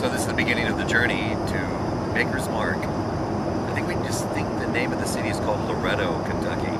So this is the beginning of the journey to Maker's Mark. I think the name of the city is called Loretto, Kentucky.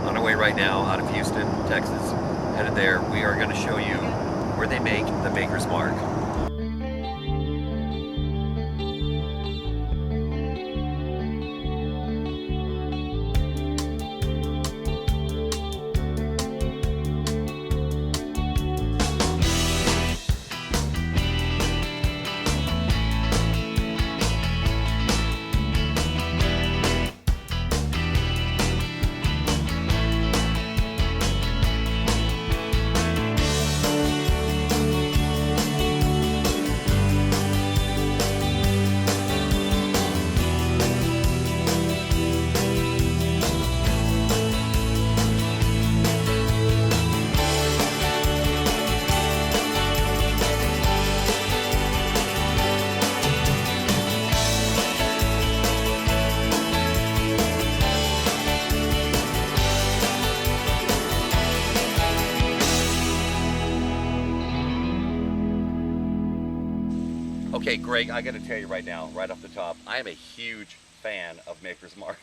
On our way right now out of Houston, Texas. Headed there, we are going to show you where they make the Maker's Mark. Okay, Greg, I got to tell you right now, right off the top, I am a huge fan of Maker's Mark.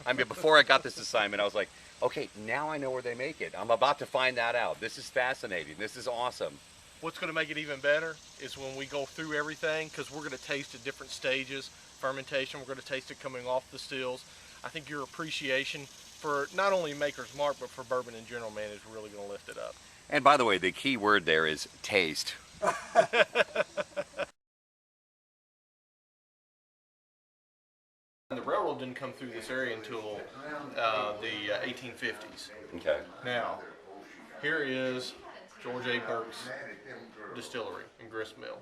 I mean, before I got this assignment, I was like, okay, now I know where they make it. I'm about to find that out. This is fascinating. This is awesome. What's going to make it even better is when we go through everything, because we're going to taste at different stages. Fermentation, we're going to taste it coming off the stills. I think your appreciation for not only Maker's Mark, but for bourbon in general, man, is really going to lift it up. And by the way, the key word there is taste. The railroad didn't come through this area until the 1850s. Okay. Now, here is George A. Burke's distillery and grist mill,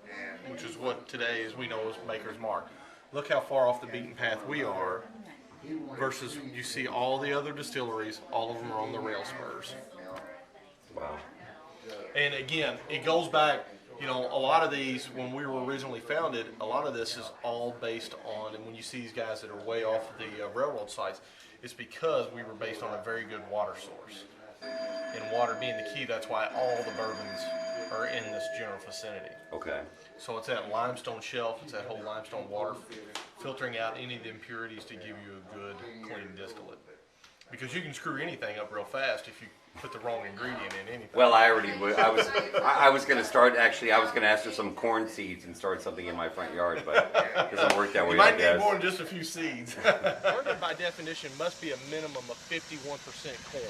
which is what today, as we know, is Maker's Mark. Look how far off the beaten path we are versus you see all the other distilleries, all of them are on the rail spurs. Wow. And again, it goes back, you know, a lot of these, when we were originally founded, a lot of this is all based on, and when you see these guys that are way off the railroad sites, it's because we were based on a very good water source. And water being the key, that's why all the bourbons are in this general vicinity. Okay. So it's that limestone shelf, it's that whole limestone water filtering out any of the impurities to give you a good, clean distillate. Because you can screw anything up real fast if you put the wrong ingredient in anything. Well, I was going to start, actually, I was going to ask for some corn seeds and start something in my front yard, but it doesn't work that way, You might I guess. need more than just a few seeds. Bourbon, by definition, must be a minimum of 51% corn.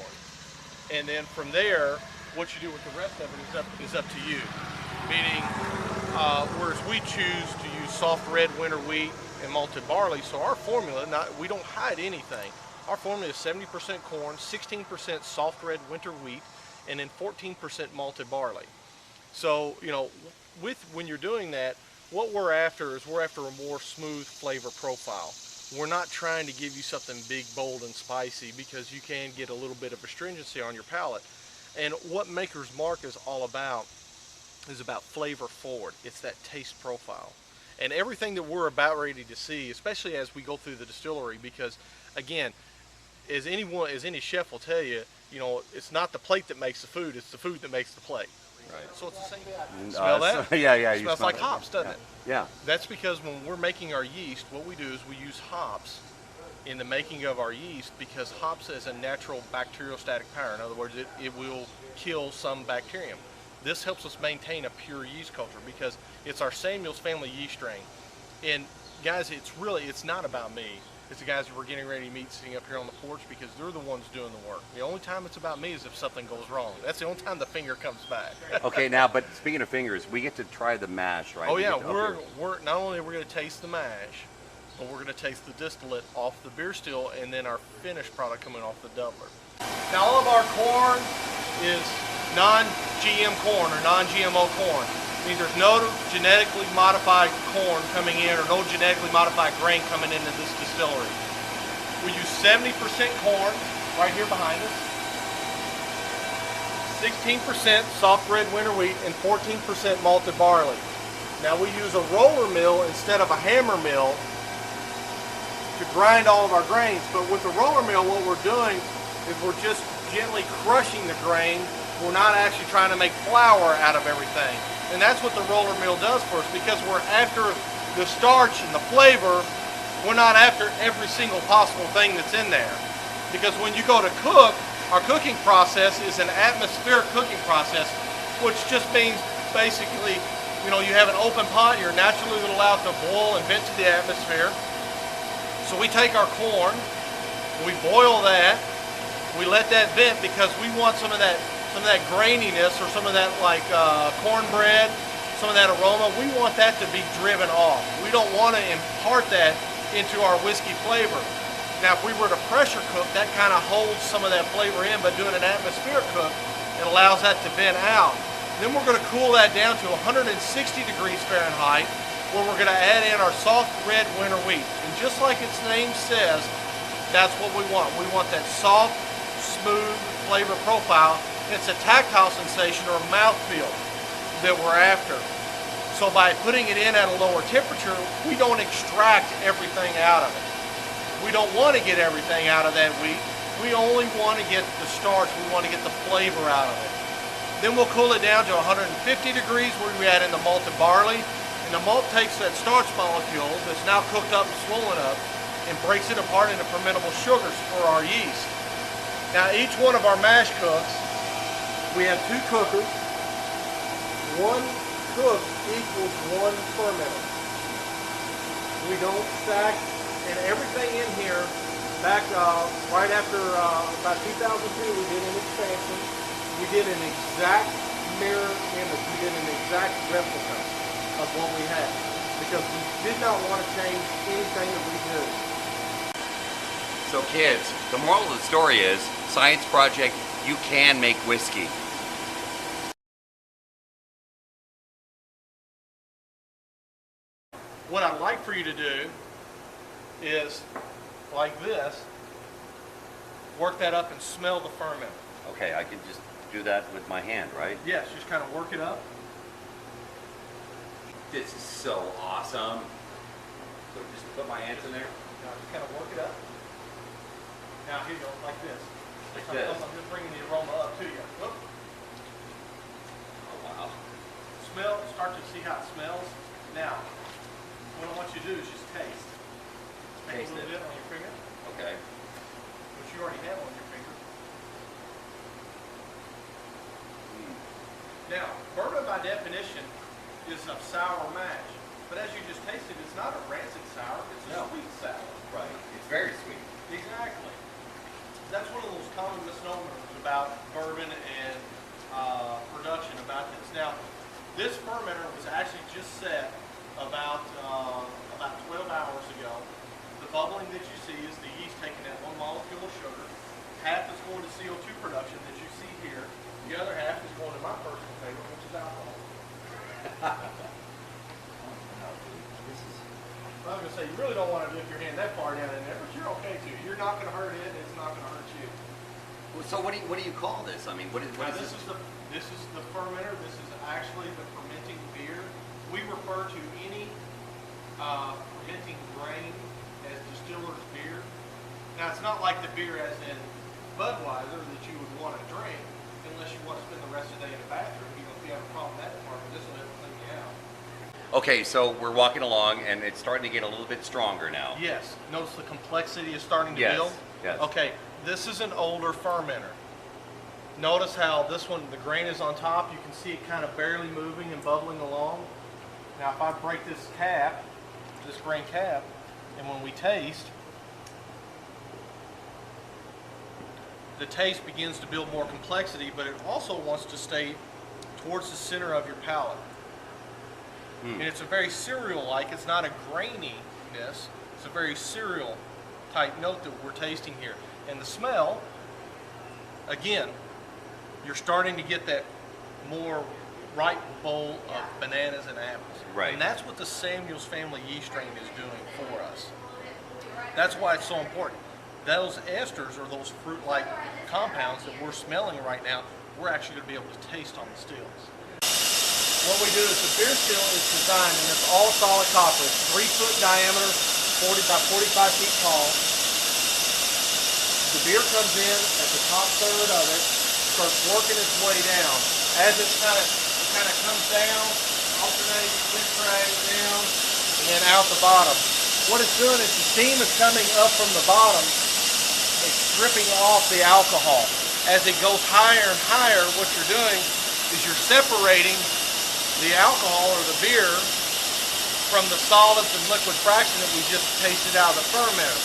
And then from there, what you do with the rest of it is up to you. Meaning, whereas we choose to use soft red winter wheat and malted barley, so our formula, we don't hide anything. Our formula is 70% corn, 16% soft red winter wheat, and then 14% malted barley. So, you know, when you're doing that, what we're after is we're after a more smooth flavor profile. We're not trying to give you something big, bold, and spicy because you can get a little bit of astringency on your palate. And what Maker's Mark is all about is about flavor forward. It's that taste profile. And everything that we're about ready to see, especially as we go through the distillery, because again, as any chef will tell you, you know, it's not the plate that makes the food, it's the food that makes the plate. Right. So it's the same. Smell that? Yeah. It smells like hops, doesn't it? Yeah. That's because when we're making our yeast, what we do is we use hops in the making of our yeast because hops has a natural bacteriostatic power. In other words, it will kill some bacterium. This helps us maintain a pure yeast culture because it's our Samuel's family yeast strain. And guys, it's not about me. It's the guys that we're getting ready to meet sitting up here on the porch because they're the ones doing the work. The only time it's about me is if something goes wrong. That's the only time the finger comes back. Okay, now, but speaking of fingers, we get to try the mash, right? Oh yeah, we're not only are we going to taste the mash, but we're going to taste the distillate off the beer still and then our finished product coming off the doubler. Now all of our corn is non-GM corn or non-GMO corn. It means there's no genetically modified corn coming in or no genetically modified grain coming into this distillery. We use 70% corn right here behind us, 16% soft red winter wheat, and 14% malted barley. Now we use a roller mill instead of a hammer mill to grind all of our grains, but with the roller mill what we're doing is we're just gently crushing the grain. We're not actually trying to make flour out of everything. And that's what the roller mill does for us, because we're after the starch and the flavor. We're not after every single possible thing that's in there. Because when you go to cook, our cooking process is an atmospheric cooking process, which just means basically, you have an open pot, you're naturally allowed to boil and vent to the atmosphere. So we take our corn, we boil that, we let that vent because we want some of that graininess, or some of that like cornbread, some of that aroma. We want that to be driven off. We don't want to impart that into our whiskey flavor. Now, if we were to pressure cook, that kind of holds some of that flavor in, but doing an atmospheric cook, it allows that to vent out. Then we're going to cool that down to 160 degrees Fahrenheit, where we're going to add in our soft red winter wheat. And just like its name says, that's what we want. We want that soft, smooth flavor profile. It's a tactile sensation, or mouthfeel, that we're after. So by putting it in at a lower temperature, we don't extract everything out of it. We don't want to get everything out of that wheat. We only want to get the starch. We want to get the flavor out of it. Then we'll cool it down to 150 degrees, where we add in the malted barley. And the malt takes that starch molecule that's now cooked up and swollen up and breaks it apart into fermentable sugars for our yeast. Now, each one of our mash cooks, we have 2 cookers. One cook equals 1 fermenter. We don't stack. And everything in here, back right after about 2002, we did an expansion. We did an exact mirror image. We did an exact replica of what we had, because we did not want to change anything that we do. So kids, the moral of the story is, science project, you can make whiskey. What I'd like for you to do is, like this, work that up and smell the ferment. Okay, I can just do that with my hand, right? Yes, just kind of work it up. This is so awesome. So just put my hands in there. Now just kind of work it up. Now here you go, like this. Like this. I'm just bringing the aroma up to you. Whoop. Oh wow. Smell, start to see how it smells. Now, what I want you to do is just taste. Take Taste a little it. bit on your finger, Okay. which you already have on your finger. Now, bourbon by definition is a sour mash, but as you just tasted, it's not a rancid sour, it's a No. sweet sour. Right. It's very sweet. Exactly. That's one of those common misnomers about bourbon and production about this. Now, this fermenter was actually just set about 12 hours ago. The bubbling that you see is the yeast taking that 1 molecule of sugar. Half is going to CO2 production that you see here. The other half is going to my personal favorite, which is alcohol. I was going to say, you really don't want to dip your hand that far down in there, but you're okay too. You're not going to hurt it, and it's not going to hurt you. So what do you call this? I mean, what is Now, this? this is the fermenter. This is actually the fermenting beer. We refer to any fermenting grain as distiller's beer. Now, it's not like the beer as in Budweiser that you would want to drink unless you want to spend the rest of the day in the bathroom. If you have a problem in that department, this will help clean you out. Okay, so we're walking along, and it's starting to get a little bit stronger now. Yes. Notice the complexity is starting to Yes, build? yes. Okay, this is an older fermenter. Notice how this one, the grain is on top. You can see it kind of barely moving and bubbling along. Now, if I break this cap, this grain cap, and when we taste, the taste begins to build more complexity, but it also wants to stay towards the center of your palate. And it's a very cereal-like. It's not a graininess. It's a very cereal type note that we're tasting here. And the smell, again, you're starting to get that more ripe bowl of bananas and apples. Right. And that's what the Samuel's family yeast strain is doing for us. That's why it's so important. Those esters, or those fruit-like compounds that we're smelling right now, we're actually going to be able to taste on the stills. What we do is the beer still is designed, and it's all solid copper. It's 3 foot diameter, 40 by 45 feet tall. The beer comes in at the top third of it, starts working its way down. As it's kind of kind of comes down, alternates, twin tray, down, and then out the bottom. What it's doing is the steam is coming up from the bottom. It's stripping off the alcohol. As it goes higher and higher, what you're doing is you're separating the alcohol or the beer from the solids and liquid fraction that we just tasted out of the fermenter.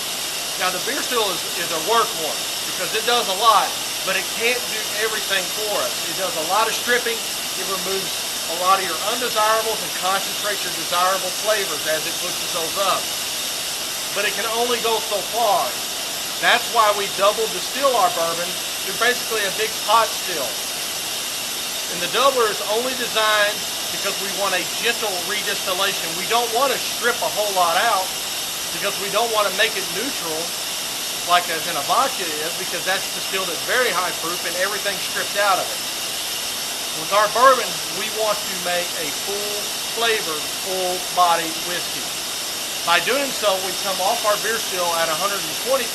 Now the beer still is a workhorse because it does a lot, but it can't do everything for us. It does a lot of stripping. It removes a lot of your undesirables and concentrates your desirable flavors as it pushes those up. But it can only go so far. That's why we double distill our bourbon through basically a big pot still. And the doubler is only designed because we want a gentle redistillation. We don't want to strip a whole lot out because we don't want to make it neutral like as in a vodka is, because that's distilled at very high proof and everything's stripped out of it. With our bourbon, we want to make a full flavored, full bodied whiskey. By doing so, we come off our beer still at 120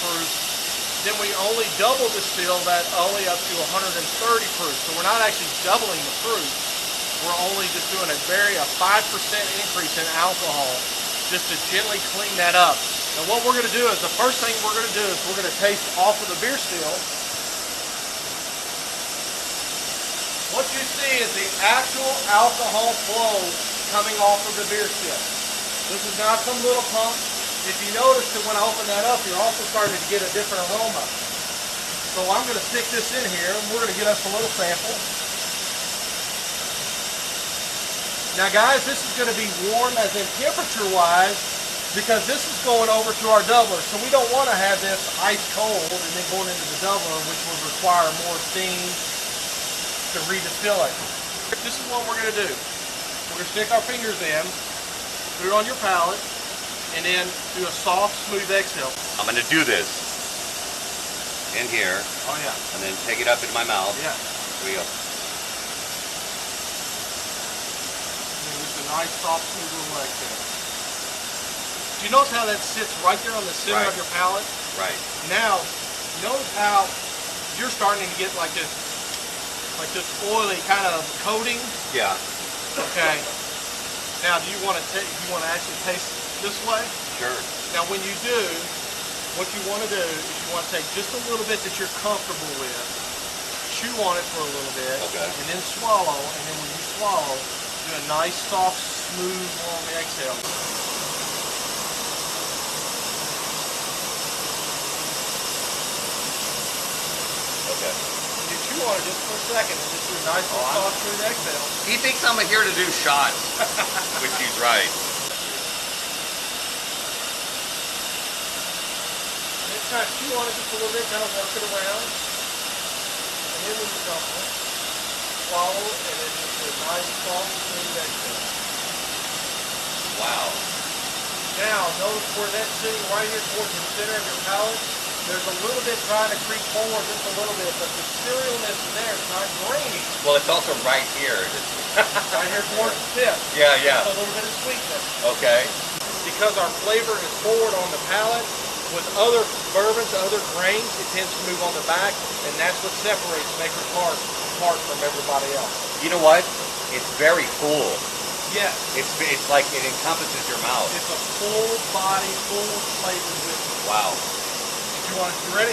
proof, then we only double distill that only up to 130 proof. So we're not actually doubling the proof. We're only just doing a 5% increase in alcohol just to gently clean that up. And what we're going to do is, the first thing we're going to do is we're going to taste off of the beer still. What you see is the actual alcohol flow coming off of the beer still. This is not some little pump. If you notice that when I open that up, you're also starting to get a different aroma. So I'm going to stick this in here, and we're going to get us a little sample. Now guys, this is going to be warm as in temperature-wise, because this is going over to our doubler. So we don't want to have this ice cold and then going into the doubler, which would require more steam to redistill it. This is what we're going to do. We're going to stick our fingers in, put it on your palate, and then do a soft, smooth exhale. I'm going to do this in here. Oh yeah. And then take it up into my mouth. Yeah. Here we go. And just a nice, soft, smooth little exhale. Do you notice how that sits right there on the center Right. of your palate? Right. Now, notice how you're starting to get like this oily kind of coating. Yeah. Okay. Now, do you want to actually taste this way? Sure. Now, when you do, what you want to do is you want to take just a little bit that you're comfortable with, chew on it for a little bit, Okay. and then swallow. And then when you swallow, do a nice, soft, smooth, long exhale. Okay. You chew on it just for a second, and just do a nice, soft, smooth exhale. He thinks I'm here to do shots, which he's right. Kind of chew on it just a little bit, kind of work it around. And then when you're comfortable, swallow, and then just do a nice, soft, smooth exhale. Wow. Now, notice where that's sitting right here towards the center of your palate. There's a little bit trying to creep forward just a little bit, but the cerealness in there is not grainy. Well, it's also right here. Right here towards the tip. Yeah, yeah. Just a little bit of sweetness. Okay. Because our flavor is forward on the palate, with other bourbons, other grains, it tends to move on the back, and that's what separates Maker's Mark apart from everybody else. You know what? It's very full. Yes. It's like it encompasses your mouth. It's a full body, full flavored whiskey. Wow. You ready?